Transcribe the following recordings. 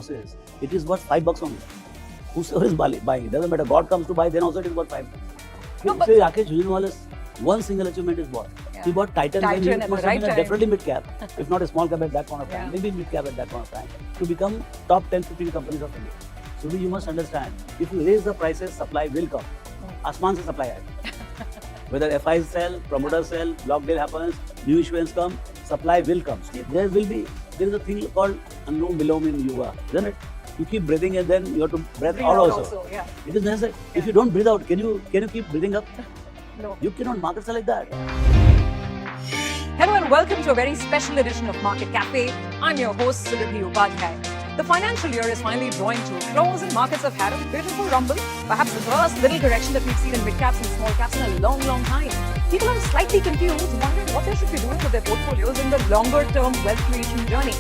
losses, it is worth $5 only. Whosoever is buying, it doesn't matter. God comes to buy, then also it is worth $5. No, but- Say Rakesh Jhunjhunwala's one single achievement is what? Yeah. He bought Titan when he Titan at must the have right been time. definitely mid-cap, if not a small cap at that point of time, Yeah. maybe mid-cap at that point of time, to become top 10, 15 companies of India. So you must understand, if you raise the prices, supply will come. Asman se supply hai. Whether FIs sell, promoters sell, block deal happens, new issuance come, supply will come. There is a thing called Anulom Vilom in yoga, isn't it? You keep breathing and then you have to breathe Breathe out out also. yeah. It is necessary. If you don't breathe out, can you keep breathing up? No. You cannot. Markets are like that. Hello and welcome to a very special edition of Market Cafe. I'm your host, Surabhi Upadhyay. The financial year is finally drawing to a close and markets have had a beautiful rumble, perhaps the first little correction that we've seen in mid-caps and small caps in a long, long time. People are slightly confused, wondering what they should be doing with their portfolios in the longer-term wealth creation journey.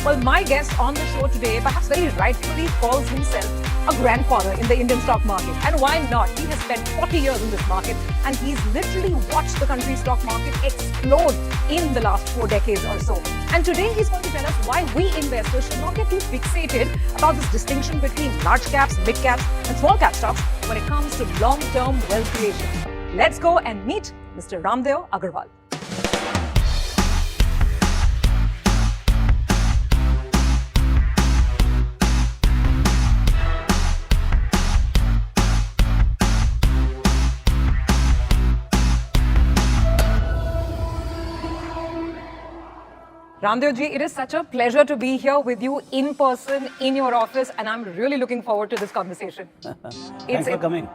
Well, my guest on the show today perhaps very rightfully calls himself a grandfather in the Indian stock market. And why not? He has spent 40 years in this market and he's literally watched the country's stock market explode in the last 4 decades or so. And today he's going to tell us why we investors should not get too fixated about this distinction between large caps, mid caps and small cap stocks when it comes to long-term wealth creation. Let's go and meet Mr. Ramdeo Agarwal. Ramdeo ji, it is such a pleasure to be here with you in person, in your office, and I'm really looking forward to this conversation. Thanks for coming.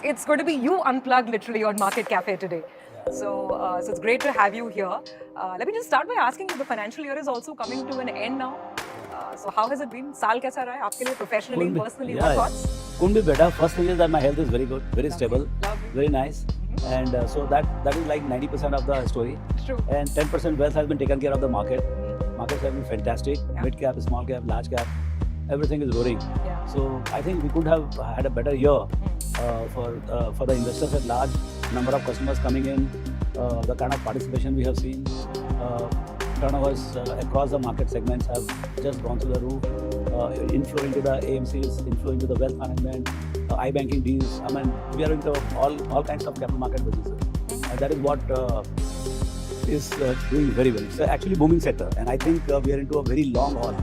It's going to be you unplugged literally on Market Cafe today. So it's great to have you here. Let me just start by asking you, the financial year is also coming to an end now. So how has it been? Saal kaisa raha hai aapke liye professionally, personally? What thoughts? Couldn't be better. First thing is that my health is very good, very stable, Lovely. very nice. And so that is like 90% of the story. True. And 10% wealth has been taken care of the market. Markets have been fantastic. Yeah. Mid cap, small cap, large cap, everything is roaring. Yeah. So I think we could have had a better year for the investors at large. Number of customers coming in, the kind of participation we have seen, turnovers across the market segments have just gone through the roof. Inflow into the AMCs, inflow into the wealth management, iBanking deals. I mean, we are into all kinds of capital market businesses, and that is what is doing very well. It's actually booming sector, and I think we are into a very long haul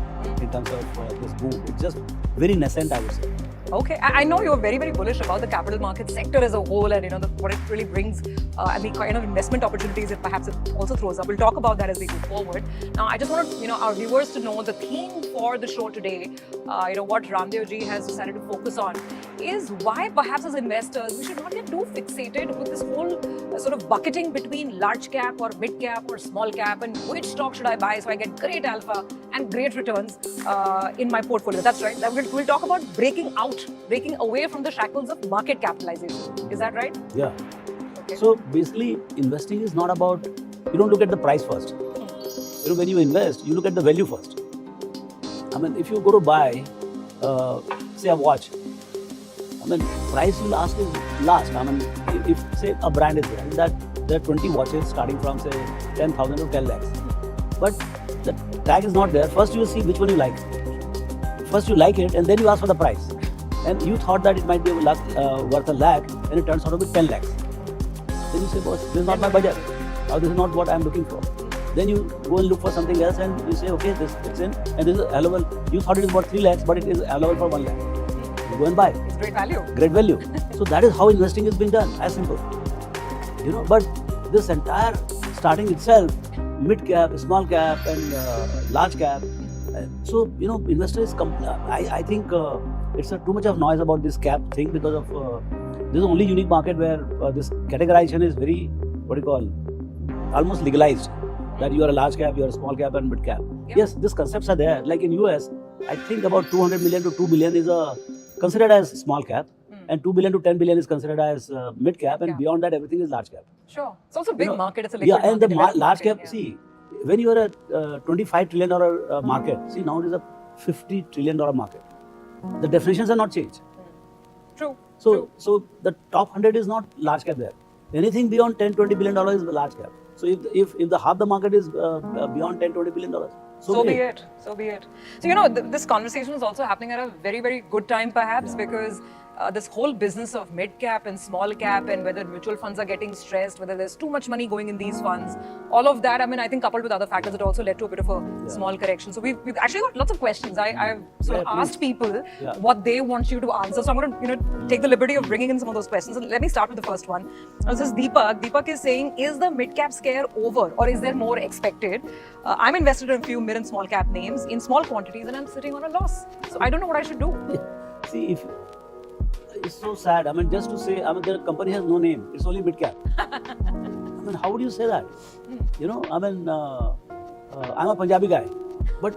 in terms of this boom. It's just very nascent, I would say. Okay, I know you're very, very bullish about the capital market sector as a whole and what it really brings and the kind of investment opportunities it perhaps it also throws up. We'll talk about that as we go forward. Now, I just want our viewers to know the theme for the show today, what Ramdeo ji has decided to focus on is why perhaps as investors we should not get too fixated with this whole sort of bucketing between large cap or mid cap or small cap and which stock should I buy so I get great alpha and great returns in my portfolio. That's right. We'll talk about breaking away from the shackles of market capitalization. Is that right? Yeah. Okay. So basically, investing is not about, you don't look at the price first. When you invest, you look at the value first. I mean, if you go to buy, say a watch, I mean, price will ask is last. I mean, if say a brand is there, that there are 20 watches starting from say 10,000 to 10 lakhs. But the tag is not there. First you see which one you like. First you like it and then you ask for the price. And you thought that it might be worth a lakh and it turns out to be 10 lakhs. Then you say, boss, this is not my budget. Or this is not what I am looking for. Then you go and look for something else and you say, okay, this fits in and this is allowable. You thought it is worth 3 lakhs, but it is allowable for 1 lakh. You go and buy. It's great value. Great value. So that is how investing is being done, as simple. But this entire starting itself, mid cap, small cap and large cap. So, investors, I think it's too much of noise about this cap thing because of this is the only unique market where this categorization is very, almost legalized. That you are a large cap, you are a small cap and mid cap. Yeah. Yes, these concepts are there. Like in US, I think about 200 million to 2 billion is considered as small cap. And 2 billion to 10 billion is considered as mid cap, and beyond that, everything is large cap. Sure. It's also a big market. It's a liquid and the market, large cap, yeah. see, when you are a $25 trillion market, see, now it is a $50 trillion market. The definitions are not changed. True. So the top 100 is not large cap there. Anything beyond $10-20 billion is large cap. So if the half the market is beyond $10-20 billion, So be it. So be it. So, you know, this conversation is also happening at a very, very good time, perhaps, because this whole business of mid cap and small cap, and whether mutual funds are getting stressed, whether there's too much money going in these funds, all of that, I mean, I think coupled with other factors, it also led to a bit of a small correction. So we've actually got lots of questions. I've sort of asked people what they want you to answer. So I'm going to, you know, take the liberty of bringing in some of those questions. So let me start with the first one. This is Deepak. Deepak is saying, is the mid cap scare over, or is there more expected? I'm invested in a few mid and small cap names in small quantities, and I'm sitting on a loss. So I don't know what I should do. See, if it's so sad. I mean, just to say, I mean, the company has no name. It's only mid cap. I mean, how would you say that? You know, I mean, I'm a Punjabi guy, but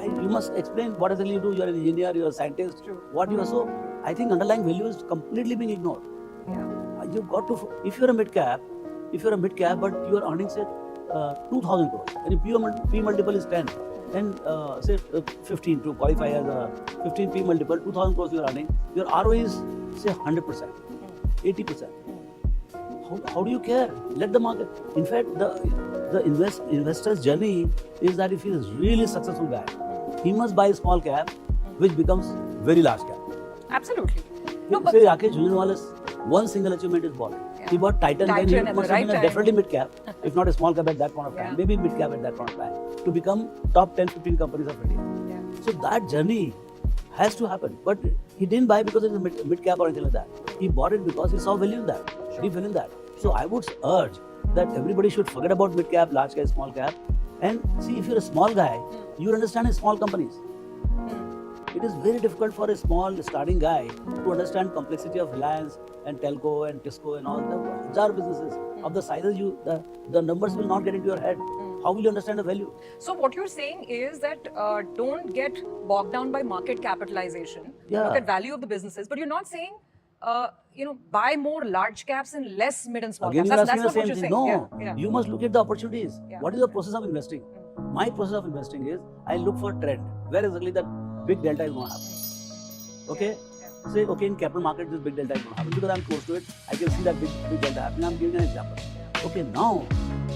you must explain what exactly you do. You're an engineer. You're a scientist. True. What you are. So I think underlying value is completely being ignored. Yeah. You've got to. If you're a mid cap, but you are earning say 2,000 crores, and if P multiple is 10. And say 15 to qualify as a 15 P multiple, 2,000 crores you are earning, your ROE is say 100%, 80%. How do you care? Let the market. In fact, the investor's journey is that if he is really successful guy, he must buy a small cap, which becomes very large cap. Absolutely. No, but say Rakesh Jhunjhunwala's one single achievement is bought. He bought Titan when he must have been definitely mid cap, if not a small cap at that point of time, maybe mid cap at that point of time, to become top 10-15 companies of India. So that journey has to happen. But he didn't buy because it's a mid cap or anything like that. He bought it because he saw value in that. Deep value in that. So I would urge that everybody should forget about mid cap, large cap, small cap, and see if you're a small guy, you understand small companies. It is very difficult for a small starting guy to understand complexity of Reliance and Telco and Tisco and all the bizarre businesses of the sizes. The numbers will not get into your head. How will you understand the value? So what you're saying is that don't get bogged down by market capitalization. Yeah. Look at value of the businesses, but you're not saying buy more large caps and less mid and small Again, caps. you're That's asking not the what same you're thing. saying. No, you must look at the opportunities. Yeah. What is the process of investing? My process of investing is I look for trend. Where exactly that big delta is going to happen. Okay? Say, okay, in capital market, this big delta is going to happen because I'm close to it. I can see that big delta happening. I'm giving an example. Okay, now,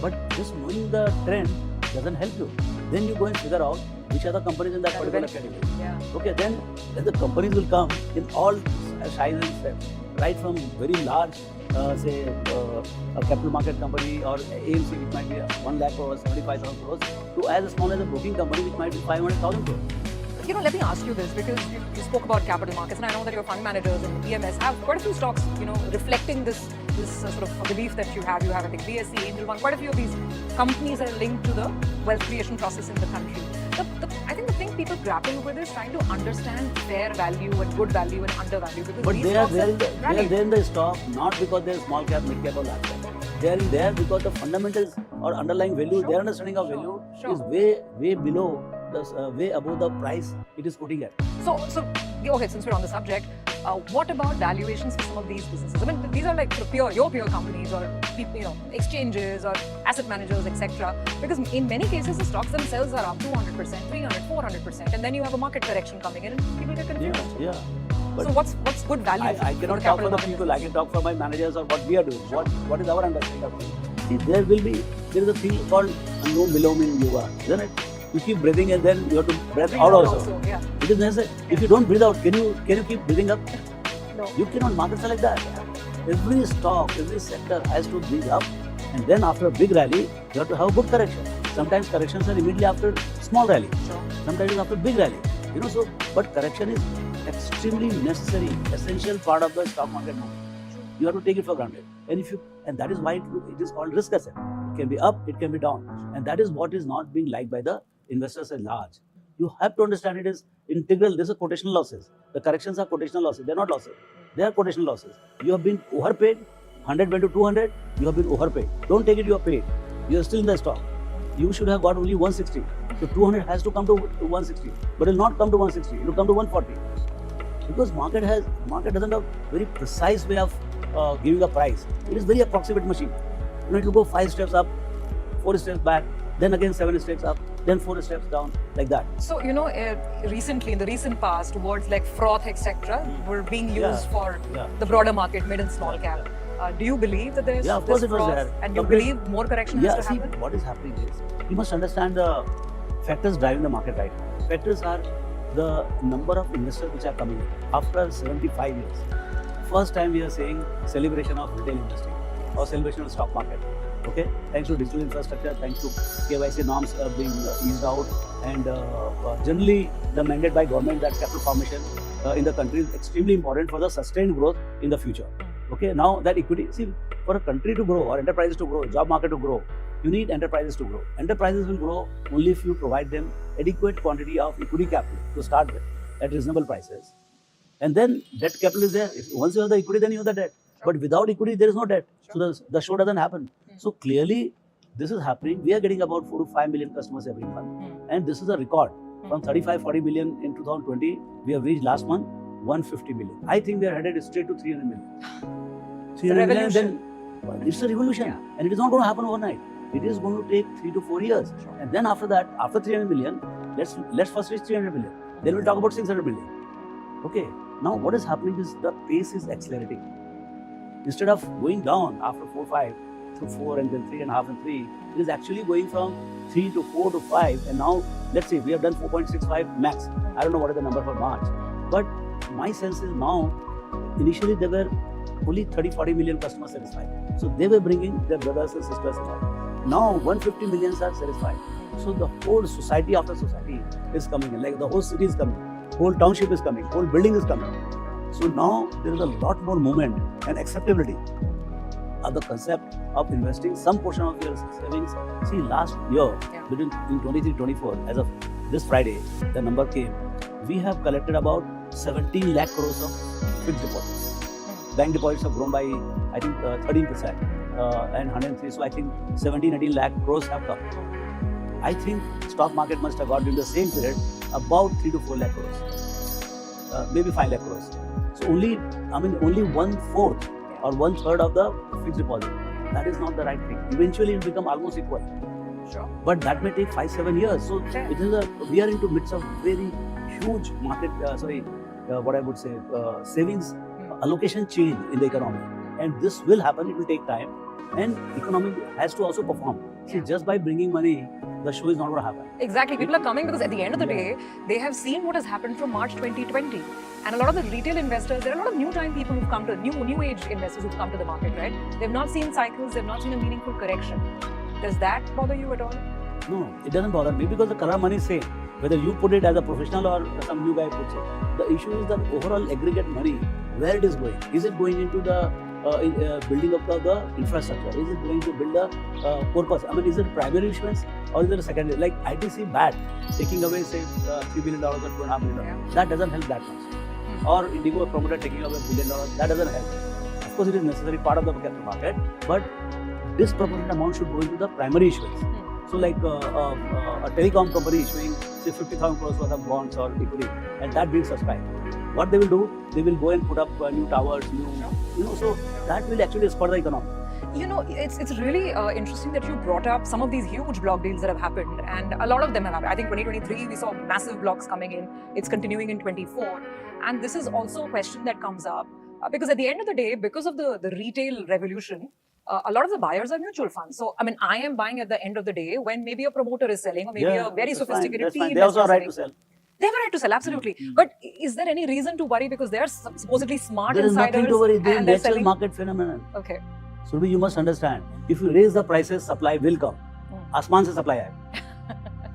but just knowing the trend doesn't help you. Then you go and figure out which are the companies in that particular category. Yeah. Okay, then the companies will come in all sizes and steps, right from very large, say, a capital market company or AMC, which might be 1 lakh crore, 75,000 crores, to as small as a broking company, which might be 500,000 crores. You know, let me ask you this, because you spoke about capital markets, and I know that your fund managers and PMS have quite a few stocks, reflecting this sort of belief that you have. You have, I think, BSE, Angel One, quite a few of these companies are linked to the wealth creation process in the country. I think the thing people grapple with is trying to understand fair value and good value and undervalue. Because but these they are stocks there in the stock, not because they are small cap, mid cap or large cap. They are in there because the fundamentals or underlying value, their understanding of value is way below, way above the price it is quoting at. So okay, since we're on the subject, what about valuations for some of these businesses? I mean, these are like your peer companies or exchanges or asset managers, etc. Because in many cases, the stocks themselves are up 200%, 300%, 400%, and then you have a market correction coming in, and people get confused. Yeah. But so what's good value? I cannot talk for the people. I can talk for my managers or what we are doing. What is our understanding of things? See, there is a thing called Anulom Vilom in yoga, isn't it? You keep breathing and then you have to breathe out also. Yeah. It is necessary. If you don't breathe out, can you keep breathing up? No. You cannot. Markets are like that. Every stock, every sector has to breathe up, and then after a big rally, you have to have a good correction. Sometimes corrections are immediately after small rally. Sure. Sometimes it's after big rally. But correction is extremely necessary, essential part of the stock market now. You have to take it for granted. And that is why it is called risk asset. It can be up, it can be down. And that is what is not being liked by the investors at large. You have to understand it is integral. These are quotational losses. The corrections are quotational losses. They are not losses. They are quotational losses. You have been overpaid. 100 went to 200. You have been overpaid. Don't take it, you are paid. You are still in the stock. You should have got only 160. So 200 has to come to 160. But it will not come to 160. It will come to 140. Because market doesn't have very precise way of giving a price. It is very approximate machine. It will go 5 steps up, 4 steps back, then again 7 steps up, then 4 steps down, like that. So, recently, in the recent past, words like froth, etc., were being used for the broader market, mid and small cap. Do you believe that there is of course this it was froth, there. and you believe more correction has to happen? What is happening is, you must understand the factors driving the market right now. Factors are the number of investors which are coming in after 75 years. First time we are saying celebration of retail investing or celebration of stock market. Okay, thanks to digital infrastructure, thanks to KYC norms being eased out, and generally the mandate by government that capital formation in the country is extremely important for the sustained growth in the future. Okay, now that equity, see, for a country to grow or enterprises to grow, job market to grow, you need enterprises to grow. Enterprises will grow only if you provide them adequate quantity of equity capital to start with at reasonable prices. And then debt capital is there. Once you have the equity, then you have the debt. But without equity, there is no debt. So the show doesn't happen. So clearly, this is happening. We are getting about 4 to 5 million customers every month. And this is a record. From 35-40 million in 2020, we have reached last month 150 million. I think we are headed straight to 300 million. 300 million, then it's a revolution. And it is not going to happen overnight. It is going to take 3 to 4 years. And then after that, after 300 million, let's first reach 300 million. Then we'll talk about 600 million. Okay. Now what is happening is the pace is accelerating. Instead of going down after 4, 5 to 4 and then 3.5 and 3, it is actually going from 3 to 4 to 5. And now let's say we have done 4.65 max. I don't know what is the number for March. But my sense is now, initially there were only 30-40 million customers satisfied. So they were bringing their brothers and sisters along. Now 150 million are satisfied. So the whole society after society is coming in. Like the whole city is coming. Whole township is coming, whole building is coming. So now there is a lot more movement and acceptability of the concept of investing some portion of your savings. See, last year, between in 23-24, as of this Friday, the number came, we have collected about 17 lakh crores of fixed deposits. Bank deposits have grown by, I think, 13% and 103. So I think 17-18 lakh crores have come. I think stock market must have got in the same period about 3 to 4 lakh crores, maybe 5 lakh crores. So only 1/4 or 1/3 of the fixed deposit. That is not the right thing. Eventually, it will become almost equal. Sure. But that may take 5-7 years. So it is we are into midst of very huge market. What I would say, savings allocation change in the economy, and this will happen. It will take time, and economy has to also perform. See, just by bringing money, the show is not going to happen. Exactly. People are coming because at the end of the day, they have seen what has happened from March 2020. And a lot of the retail investors, there are a lot of new time people who've come to, new age investors who've come to the market, right? They've not seen cycles, they've not seen a meaningful correction. Does that bother you at all? No, it doesn't bother me because the color money is same. Whether you put it as a professional or some new guy puts it. The issue is the overall aggregate money, where it is going. Is it going into the building up the infrastructure? Is it going to build a purpose? I mean, is it primary issuance or is it a secondary? Like ITC BAT taking away, say, $3 billion or $2.5 billion. That doesn't help that much. Or Indigo promoter taking away $1 billion. That doesn't help. Of course, it is necessary part of the capital market, but disproportionate amount should go into the primary issuance. So, like a telecom company issuing, say, 50,000 crores worth of bonds or equity, and that being subscribed. What they will do, they will go and put up new towers, so that will actually spur the economy. You know, it's really interesting that you brought up some of these huge block deals that have happened, and a lot of them have happened. I think 2023 we saw massive blocks coming in. It's continuing in 24, and this is also a question that comes up because at the end of the day, because of the retail revolution, a lot of the buyers are mutual funds. So, I mean, I am buying at the end of the day when maybe a promoter is selling or maybe a very sophisticated PE They also have right to sell. They have a right to sell, absolutely. But is there any reason to worry because they are supposedly smart there insiders? There is nothing to worry. This is natural selling? market phenomenon. Okay. So you must understand, if you raise the prices, supply will come. Asman se supply hai.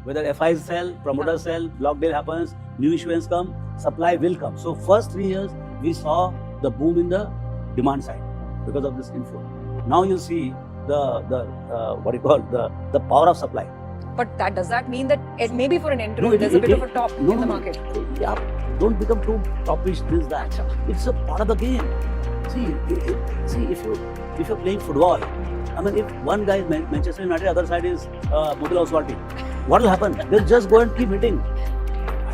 Whether FIs sell, promoters sell, block deal happens, new issuance come, supply will come. So first 3 years, we saw the boom in the demand side because of this inflow. Now you see the power of supply. But does that mean that maybe for an entrant, there's a bit of a top in the market? Yeah, don't become too topish, this, that. It's a part of the game. See, if you're playing football, I mean, if one guy is Manchester United, other side is Motilal Oswal team, what will happen? They'll just go and keep hitting.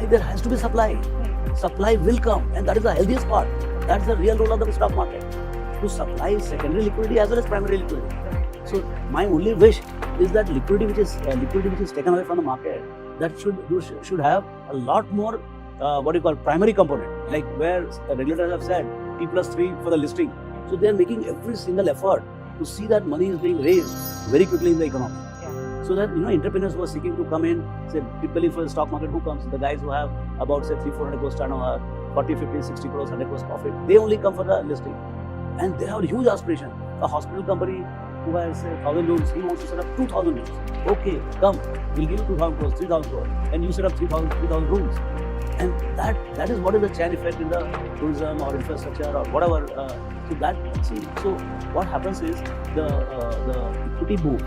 There has to be supply. Supply will come, and that is the healthiest part. That's the real role of the stock market. To supply secondary liquidity as well as primary liquidity. So my only wish is that liquidity which is taken away from the market, that should have a lot more primary component, like where regulators have said T+3 for the listing. So they are making every single effort to see that money is being raised very quickly in the economy. So that entrepreneurs who are seeking to come in, say typically for the stock market, who comes? The guys who have about say 300-400 crores turnover, 40, 50, 60 crores, 100 crores profit. They only come for the listing, and they have a huge aspiration. A hospital company who has say 1,000 rooms, he wants to set up 2,000 rooms. Okay, come, we'll give you 2,000 crores, 3,000 crores, and you set up 3,000 rooms. And that is what is the chain effect in the tourism or infrastructure or whatever. So what happens is the equity boom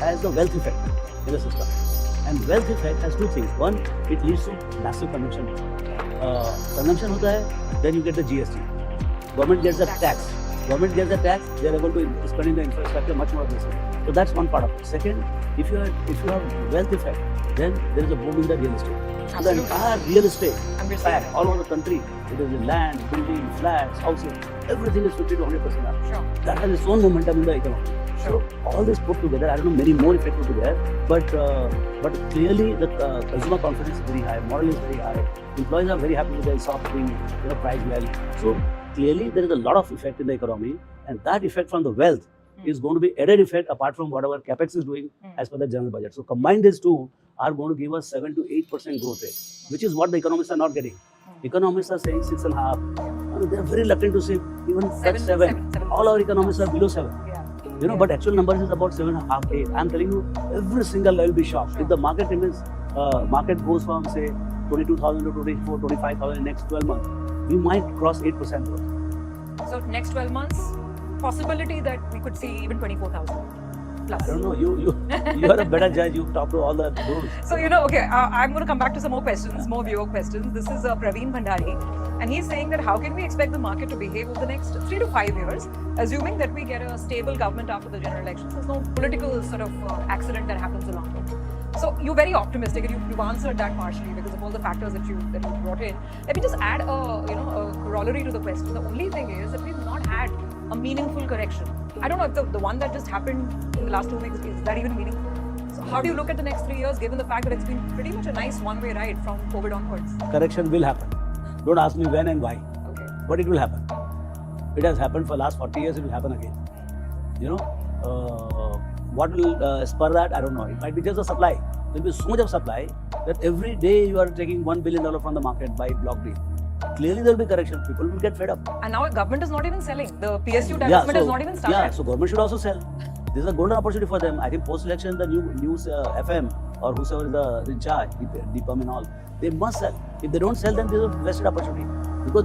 has the wealth effect in the system, and wealth effect has two things. One, it leads to massive consumption. Consumption hota hai, then you get the GST. Government gets the tax. Government gets the tax. They are able to spend in the infrastructure much more aggressively. So that's one part of it. Second, if you have wealth effect, then there is a boom in the real estate. So the entire real estate, fact, all over the country, it is in land, building, flats, houses, everything is 50 to 100% up. Sure. That has its own momentum in the economy. Sure. So all this put together, I don't know, many more effects put together, but clearly the consumer confidence is very high, moral is very high, employees are very happy with their stock being priced well. So clearly there is a lot of effect in the economy, and that effect from the wealth is going to be added effect apart from whatever capex is doing as per the general budget. So combined these two are going to give us 7 to 8% growth rate, which is what the economists are not getting. Economists are saying 6.5. They are very reluctant to say even 7. All our economists are below 7. Yeah. But actual numbers is about 7.5, 8. I'm telling you, every single level will be shocked. If the market remains, market goes from say 22,000 to 24, 25,000 in next 12 months, we might cross 8% growth. So next 12 months, possibility that we could see even 24,000 plus. I don't know. You are a better judge. You talk to all the gurus. So, okay, I'm going to come back to some more questions, more viewer questions. This is Praveen Bhandari, and he's saying that how can we expect the market to behave over the next 3 to 5 years, assuming that we get a stable government after the general elections. There's no political sort of accident that happens along the way. So, you're very optimistic, and you've answered that partially because of all the factors that you brought in. Let me just add a corollary to the question. The only thing is that we've not had a meaningful correction. I don't know if the one that just happened in the last 2 weeks is that even meaningful. How do you look at the next 3 years, given the fact that it's been pretty much a nice one-way ride from COVID onwards? Correction will happen. Don't ask me when and why. Okay. But it will happen. It has happened for the last 40 years, it will happen again. What will spur that? I don't know. It might be just the supply. There will be so much of supply that every day you are taking $1 billion from the market by block deal. Clearly there will be correction. People will get fed up. And now government is not even selling. The PSU divestment has not even started. Yeah, so government should also sell. This is a golden opportunity for them. I think post-election, the news FM or whosoever is in charge, DPM and all, they must sell. If they don't sell, then this is a vested opportunity. Because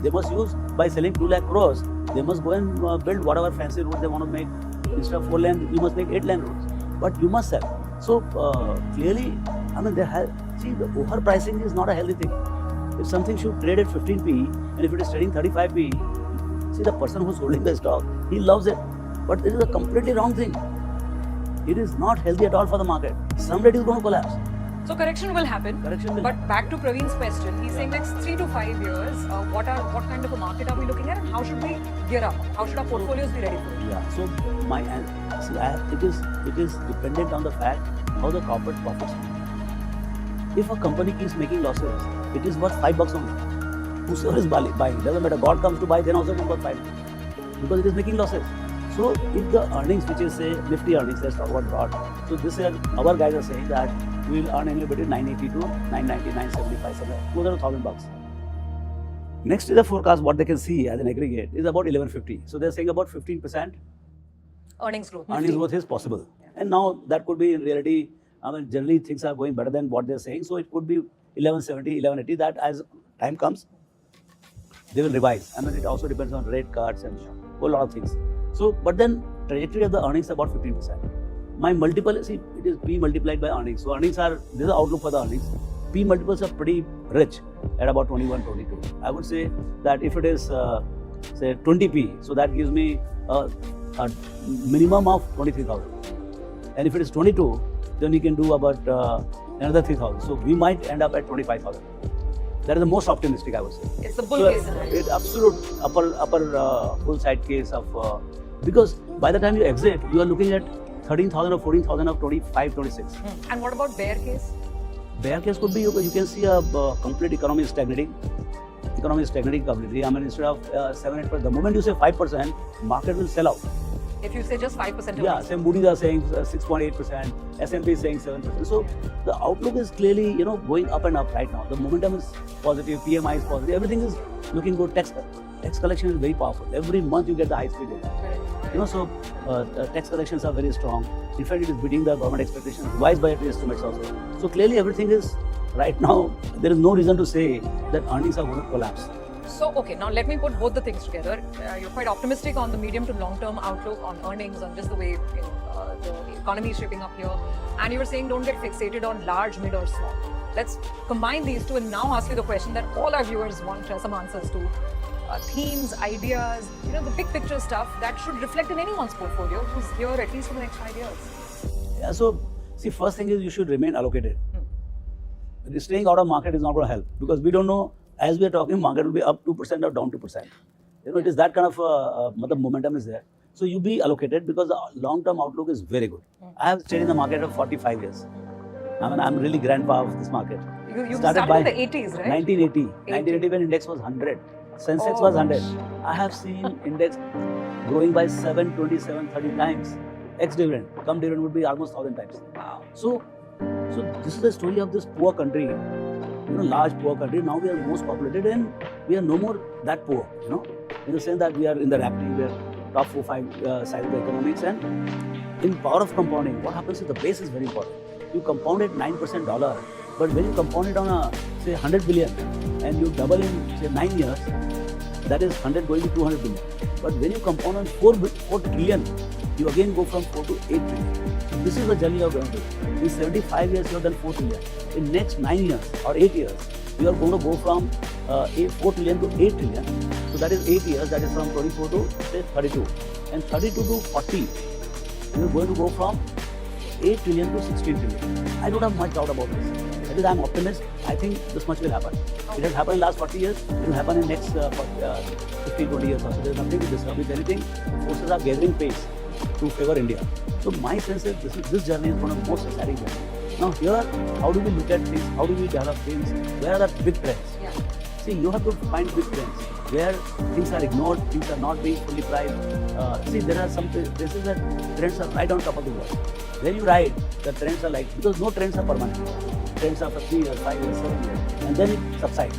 they must use, by selling 2 lakh crores, they must go and build whatever fancy road they want to make. Instead of 4 lane, you must make 8 lane roads. But you must sell. So clearly, the overpricing is not a healthy thing. If something should trade at 15p and if it is trading 35p, see the person who's holding the stock, he loves it. But this is a completely wrong thing. It is not healthy at all for the market. Someday it is going to collapse. So correction will happen. But back to Praveen's question, he's saying next 3 to 5 years, what kind of a market are we looking at, and how should we gear up? How should our portfolios be ready for it? Yeah. So it is dependent on the fact how the corporate profits. If a company keeps making losses, it is worth $5 only. Whosoever is buying, doesn't matter. God comes to buy, then also it is worth $5 because it is making losses. So if the earnings, which is say nifty earnings, let's talk about broad. So this year our guys are saying that we will earn anywhere between 980 to 990, 975, somewhere closer to $1,000. Next is the forecast. What they can see as an aggregate is about 1150. So they're saying about 15% earnings growth. Earnings growth is possible, and now that could be in reality. Generally things are going better than what they're saying. So it could be 1170, 1180. That as time comes, they will revise. It also depends on rate cuts and a whole lot of things. So, but then trajectory of the earnings is about 15%. My multiple, see, it is P multiplied by earnings. So earnings are, this is the outlook for the earnings. P multiples are pretty rich at about 21, 22. I would say that if it is, say 20P, so that gives me a minimum of 23,000. And if it is 22, then you can do about another 3,000. So we might end up at 25,000. That is the most optimistic, I would say. It's the bull case scenario. It's absolute upper bull side case of, because by the time you exit, you are looking at 13,000 or 14,000 of 25, 26. And what about bear case? Bear case could be, you can see a complete economy is stagnating. Economy is stagnating completely. Instead of 7-8%, the moment you say 5%, market will sell out. If you say just 5%. Yeah, say Moody's are saying 6.8%, S&P is saying 7%. So the outlook is clearly, going up and up right now. The momentum is positive, PMI is positive, everything is looking good. Tax collection is very powerful. Every month you get the high-speed data. So tax collections are very strong. In fact, it is beating the government expectations, revised budgetary estimates also. So clearly everything is, right now, there is no reason to say that earnings are going to collapse. So, okay, now let me put both the things together. You're quite optimistic on the medium to long-term outlook on earnings, on just the way the economy is shaping up here. And you were saying don't get fixated on large, mid or small. Let's combine these two and now ask you the question that all our viewers want some answers to. Themes, ideas, the big picture stuff that should reflect in anyone's portfolio who's here at least for the next 5 years. Yeah, so see, first thing is you should remain allocated. Staying out of market is not going to help because we don't know, as we are talking, market will be up 2% or down 2%. It is that kind of momentum is there. So you be allocated because the long-term outlook is very good. I have stayed in the market for 45 years. I'm really grandpa of this market. You started in the 80s, right? 1980. 1980 when index was 100. Sensex was 100. I have seen index growing by 7, 27, 30 times. Ex-dividend. Come dividend would be almost 1,000 times. Wow. So this is the story of this poor country. Large poor country. Now we are most populated and we are no more that poor. In the sense that we are in the ranking, we are top 4, 5 side of the economics. And in power of compounding, what happens is the base is very important. You compound it 9% dollar, but when you compound it on say 100 billion and you double in say 9 years, that is 100 going to 200 billion. But when you compound on 4 trillion, you again go from 4 to 8 trillion. So this is the journey of going to do. In 75 years, you have done 4 trillion. In next 9 years or 8 years, you are going to go from 4 trillion to 8 trillion. So that is 8 years, that is from 24 to say 32. And 32 to 40, you are going to go from 8 trillion to 16 trillion. I don't have much doubt about this. That is, I am optimist. I think this much will happen. It has happened in last 40 years. It will happen in next 15, 20 years also. There is nothing to disturb. If anything, forces are gathering pace to favor India. So my sense is this journey is one of the most exciting journey. Now here, how do we look at things? How do we develop things? Where are the big trends? Yeah. See, you have to find big trends where things are ignored, things are not being fully priced. See, there are some places that trends are right on top of the world. When you ride, the trends are because no trends are permanent. Trends are for 3 years, 5 years, 7 years, and then it subsides.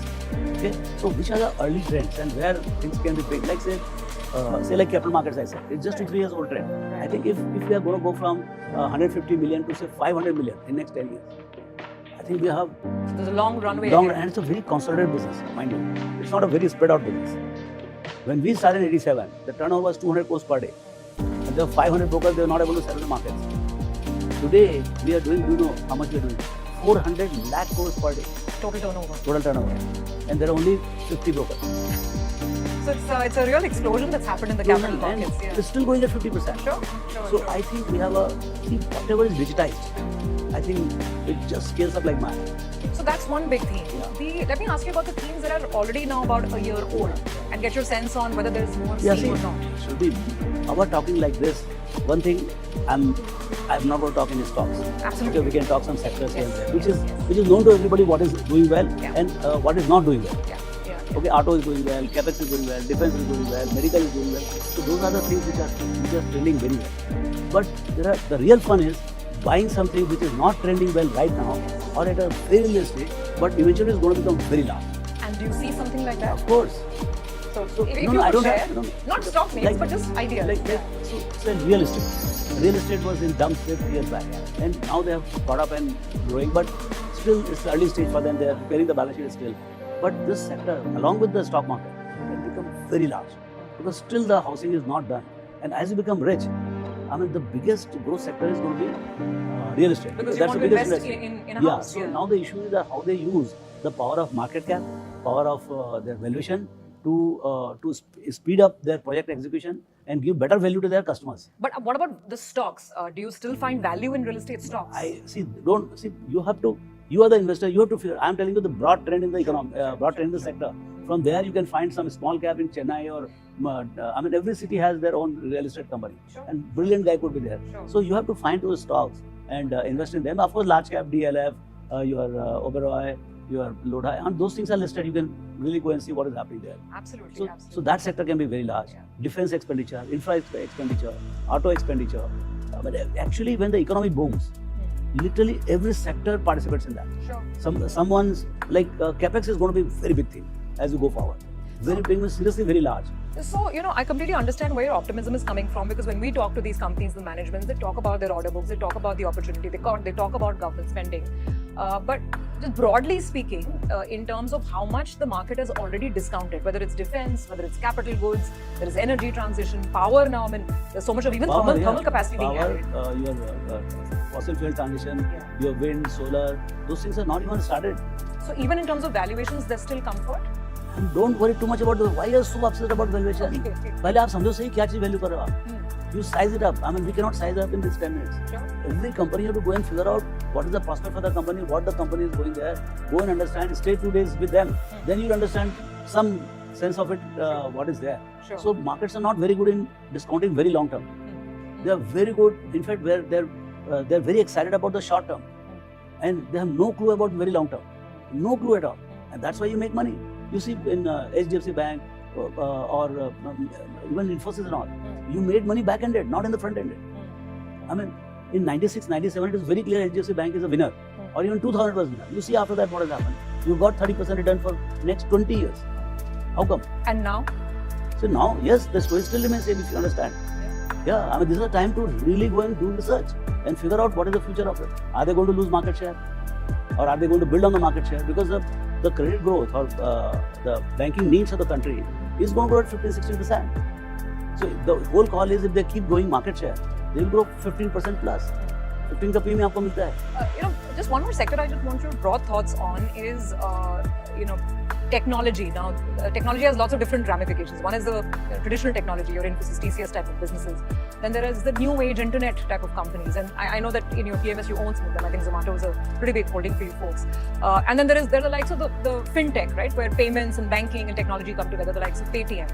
Okay, so which are the early trends and where things can be big? Like say like capital markets, I said, it's just 2-3 years old trend. I think if we are going to go from 150 million to say 500 million in next 10 years, I think we have there's a long runway. And it's a very consolidated business, mind you. It's not a very spread out business. When we started in 87, the turnover was 200 crores per day. And there were 500 brokers, they were not able to sell in the markets. Today, we are doing, how much we are doing? 400 lakh crores per day. Total turnover. Total turnover. And there are only 50 brokers. So it's a real explosion that's happened in the capital And markets. Yeah. it's still going at 50%. Sure. I think we have whatever is digitized, I think it just scales up like mad. So that's one big theme. Let me ask you about the themes that are already now about a year old and get your sense on whether there's more steam or not. Should be. Our talking like this, one thing I'm not going to talk in stocks. Absolutely. Okay, we can talk some sectors here and there, which is known to everybody what is doing well and what is not doing well. Yeah. Okay, auto is doing well, capex is doing well, defense is doing well, medical is doing well. So those are the things which are trending very well. But the real fun is buying something which is not trending well right now or at a very early stage, but eventually it's going to become very large. And do you see something like that? Of course. So if you could share, not stock names, but just ideas. So real estate. Real estate was in dumps 3 years back, and now they have got up and growing, but still it's the early stage for them. They are preparing the balance sheet still. But this sector, along with the stock market, can become very large because still the housing is not done. And as you become rich, the biggest growth sector is going to be real estate. Because that's you the want biggest to invest investment. in a house. So now the issue is that how they use the power of market cap, power of their valuation to speed up their project execution and give better value to their customers. But what about the stocks? Do you still find value in real estate stocks? You are the investor, you have to figure. I am telling you the broad trend in the economy, broad trend in the sector. From there, you can find some small cap in Chennai or, every city has their own real estate company. Sure. And brilliant guy could be there. Sure. So you have to find those stocks and invest in them. Of course, large cap, DLF, your Oberoi, your load high, and those things are listed. You can really go and see what is happening there. Absolutely. So, absolutely. so that sector can be very large. Yeah. Defense expenditure, infra expenditure, auto expenditure. But actually, when the economy booms, literally every sector participates in that. Sure. Someone's like capex is going to be a very big thing as you go forward. Very big, means seriously very large. So, I completely understand where your optimism is coming from, because when we talk to these companies, the management, they talk about their order books, they talk about the opportunity, they talk about government spending. But just broadly speaking, in terms of how much the market has already discounted, whether it's defense, whether it's capital goods, there is energy transition, power now, I mean, there's so much of even thermal capacity being added. Your fossil fuel transition, your wind, solar, those things are not even started. So even in terms of valuations, there's still comfort? And don't worry too much about why you are so upset about valuation. पहले आप समझो सही क्या चीज value कर रहे हो आप. You size it up. I mean, we cannot size it up in this 10 minutes. Sure. Every company you have to go and figure out what is the prospect for the company, what the company is going there. Go and understand. Stay 2 days with them. Then you'll understand some sense of it. What is there. Sure. So markets are not very good in discounting very long term. They are very good. In fact, where they're very excited about the short term, and they have no clue about very long term. No clue at all. And that's why you make money. You see in HDFC Bank or even Infosys and all, you made money back-ended, not in the front-ended. I mean, in 96, 97, it is very clear HDFC Bank is a winner. Or even 2000 was winner. You see after that what has happened. You got 30% return for next 20 years. How come? And now? So now, yes, the story still remains same if you understand. Yeah, I mean, this is a time to really go and do research and figure out what is the future of it. Are they going to lose market share? Or are they going to build on the market share? Because the credit growth or the banking needs of the country is going to grow at 15-16%. So the whole call is if they keep growing market share, they will grow 15% plus. 15 का PM आपको मिलता है. Just one more sector I just want your broad thoughts on is, technology. Now, technology has lots of different ramifications. One is the traditional technology, your Infosys, TCS type of businesses. Then there is the new age internet type of companies. And I know that in your PMS you own some of them. I think Zomato is a pretty big holding for you folks. And then there are the likes of the fintech, right, where payments and banking and technology come together, the likes of Paytm.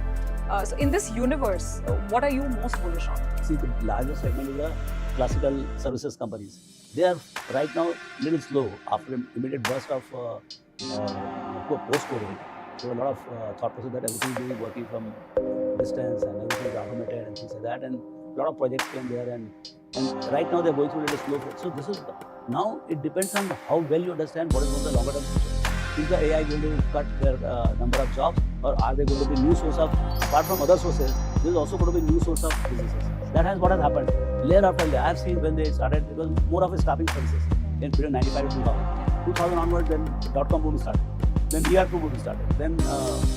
So in this universe, what are you most bullish on? See, the largest segment is the classical services companies. They are right now little slow after immediate burst of post-COVID. There were a lot of thought process that everything will be working from distance and everything is automated and things like that, and a lot of projects came there, and right now they're going through a little slow phase. So this is now it depends on how well you understand what is going to be the longer term future. Is the AI going to cut their number of jobs, or are they going to be new source of, apart from other sources, there is also going to be new source of businesses. That has what has happened. Layer after layer. I have seen when they started, it was more of a staffing services in period 95 to 2000. 2000 onwards, then dot-com boom started. Then ERP boom started. Then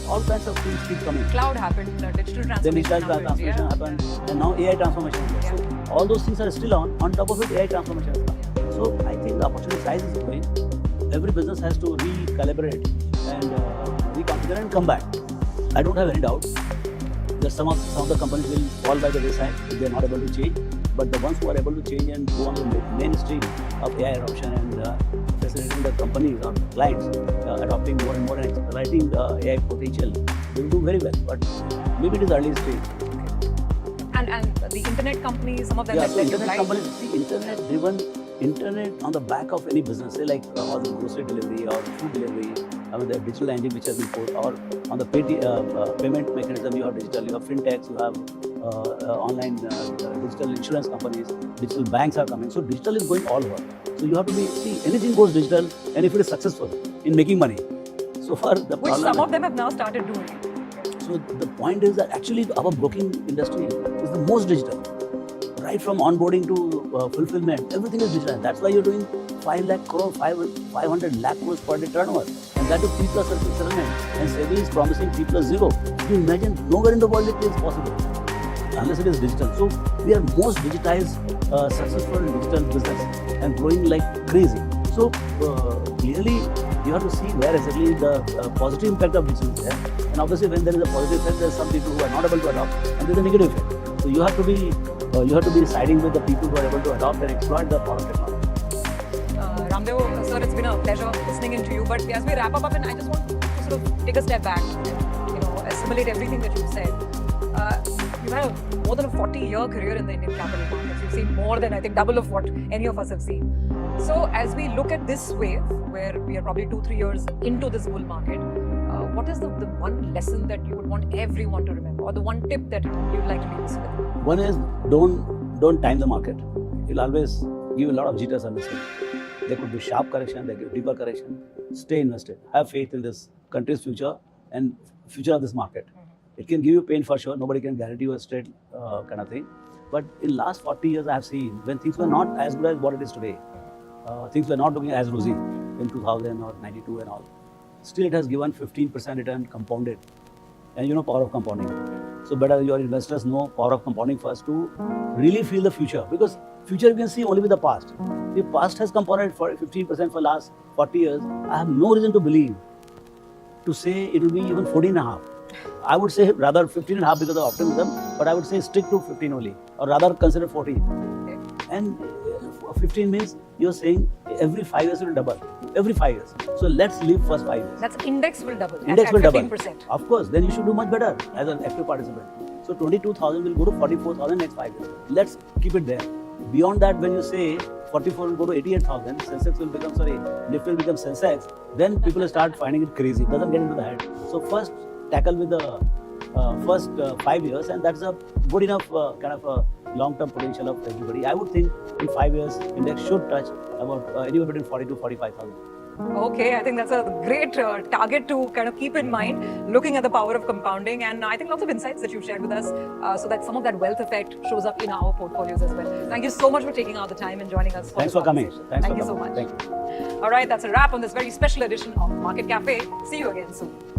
all kinds of things keep coming. Cloud happened, digital transformation. Then digital transformation happened, and now AI transformation. So all those things are still on. On top of it, AI transformation has come. So I think the opportunity size is growing. Every business has to recalibrate and reconfigure and come back. I don't have any doubt that some of the companies will fall by the wayside if they are not able to change. But the ones who are able to change and go on the mainstream of AI adoption and facilitating the companies or clients adopting more and more and exploiting AI potential, they will do very well. But maybe it is early stage. And the internet companies, some of them Yeah, have so internet companies, see, internet on the back of any business, say like all the grocery delivery or food delivery, I mean the digital engine which has been put, or on the payment mechanism, you have digital, you have fintechs, you have online digital insurance companies, digital banks are coming. So digital is going all over. So you have to see, anything goes digital, and if it is successful in making money. So far the which some of them have now started doing. So the point is that actually our broking industry is the most digital. Right from onboarding to fulfillment, everything is digital. That's why you're doing 5 lakh crore, 500 lakh crores per day turnover. And that is T plus settlement. And SEBI is promising T plus 0. You imagine nowhere in the world it is possible unless it is digital. So we are most digitized, successful digital business and growing like crazy. So clearly you have to see where exactly the positive impact of digital is there. And obviously when there is a positive effect, there are some people who are not able to adopt, and there is a negative effect. So you have to be siding with the people who are able to adopt and exploit the power of technology. Ramdev, sir, it's been a pleasure listening into you. But as we wrap up, and I just want to sort of take a step back and assimilate everything that you've said. You have more than a 40-year career in the Indian capital markets. You've seen more than, I think, double of what any of us have seen. So as we look at this wave, where we are probably 2-3 years into this bull market, what is the one lesson that you would want everyone to remember, or the one tip that you'd like to leave us with? One is don't time the market. You'll always give a lot of jitters on this thing. There could be sharp correction, there could be deeper correction. Stay invested. Have faith in this country's future and future of this market. It can give you pain for sure. Nobody can guarantee you a straight kind of thing. But in last 40 years, I have seen when things were not as good as what it is today, things were not looking as rosy in 2000 or 92 and all. Still, it has given 15% return compounded. And you know power of compounding. So better your investors know power of compounding first to really feel the future. Because future you can see only with the past. If past has compounded for 15% for last 40 years, I have no reason to believe to say it will be even 14.5. I would say rather 15.5 because of optimism, but I would say stick to 15 only, or rather consider 14. And 15 means you're saying every 5 years it will double. Every 5 years. So let's live first 5 years. That's index will double. Index will double. 15%. Of course, then you should do much better as an active participant. So 22,000 will go to 44,000 next 5 years. Let's keep it there. Beyond that, when you say 44 will go to 88,000, Sensex will become, Nifty will become Sensex, then people will start finding it crazy. It doesn't get into the head. So first, tackle with the first 5 years, and that's a good enough kind of a long-term potential of everybody. I would think in 5 years, index should touch about anywhere between 40 to 45,000. Okay, I think that's a great target to kind of keep in mind, looking at the power of compounding, and I think lots of insights that you've shared with us so that some of that wealth effect shows up in our portfolios as well. Thank you so much for taking out the time and joining us. Thanks for coming. Thank you so much. Thank you. All right, that's a wrap on this very special edition of Market Cafe. See you again soon.